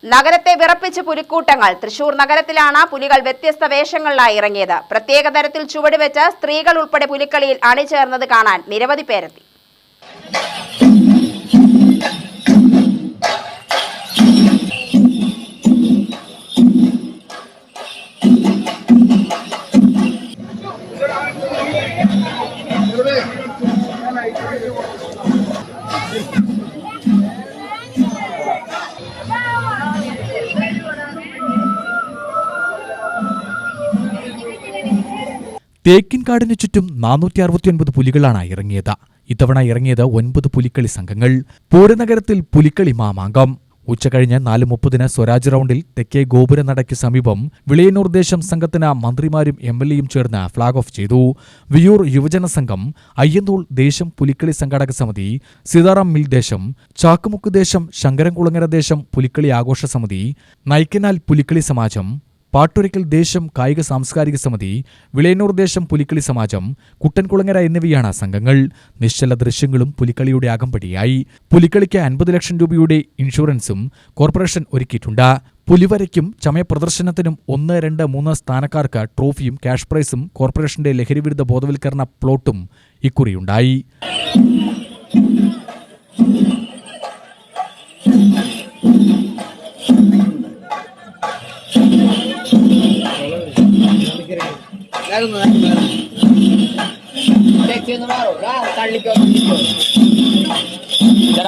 നഗരത്തെ വിറപ്പിച്ച് പുലിക്കൂട്ടങ്ങൾ. തൃശൂർ നഗരത്തിലാണ് പുലികൾ വ്യത്യസ്ത വേഷങ്ങളിലായി ഇറങ്ങിയത്. പ്രത്യേക തരത്തിൽ ചുവടുവെച്ച് സ്ത്രീകൾ ഉൾപ്പെടെ പുലിക്കളിയിൽ അണിചേർന്നത് കാണാൻ നിരവധി പേരെത്തി. തേക്കിൻകാടിനു ചുറ്റും 469 പുലികളാണ് ഇറങ്ങിയത്. ഇത്തവണ ഇറങ്ങിയത് 9 പുലിക്കളി സംഘങ്ങൾ. പൂരനഗരത്തിൽ പുലിക്കളി മാമാങ്കം. ഉച്ചകഴിഞ്ഞ് 4:30 സ്വരാജ് റൗണ്ടിൽ തെക്കേ ഗോപുരനടയ്ക്ക് സമീപം വിളയന്നൂർ ദേശം സംഘത്തിന് മന്ത്രിമാരും MLAയും ചേർന്ന് ഫ്ളാഗ് ഓഫ് ചെയ്തു. വിയൂർ യുവജന സംഘം, അയ്യന്തോൾ ദേശം പുലിക്കളി സംഘാടക സമിതി, സീതാറാം മിൽ ദേശം, ചാക്കുമുക്ക് ദേശം, ശങ്കരൻകുളങ്ങര ദേശം പുലിക്കളി ആഘോഷ സമിതി, നൈക്കനാൽ പുലിക്കളി സമാജം, പാട്ടുരയ്ക്കൽ ദേശം കായിക സാംസ്കാരിക സമിതി, വിളയന്നൂർ ദേശം പുലിക്കളി സമാജം, കുട്ടൻകുളങ്ങര എന്നിവയാണ് സംഘങ്ങൾ. നിശ്ചല ദൃശ്യങ്ങളും പുലിക്കളിയുടെ അകമ്പടിയായി. പുലിക്കളിക്ക് 50 ലക്ഷം രൂപയുടെ ഇൻഷുറൻസും കോർപ്പറേഷൻ ഒരുക്കിയിട്ടുണ്ട്. പുലിവരയ്ക്കും ചമയപ്രദർശനത്തിനും 1, 2, 3 സ്ഥാനക്കാർക്ക് ട്രോഫിയും ക്യാഷ് പ്രൈസും കോർപ്പറേഷന്റെ ലഹരിവിരുദ്ധ ബോധവൽക്കരണ പ്ലോട്ടും ഇക്കുറിയുണ്ടായി.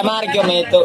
Marico മേത്തു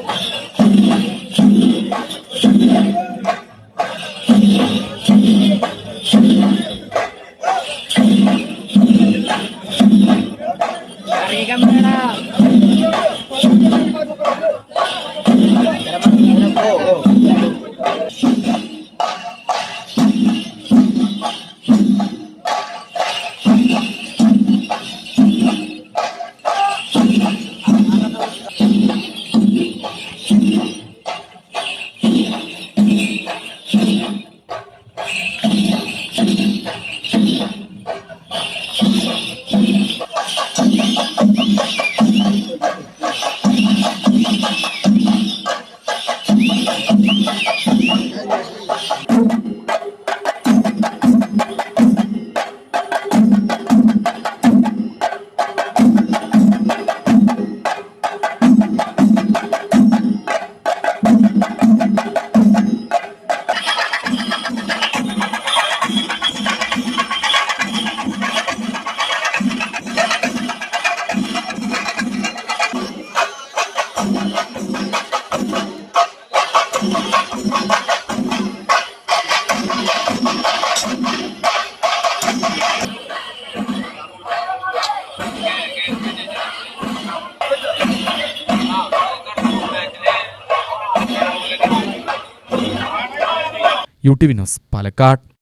UTV news Palakkad.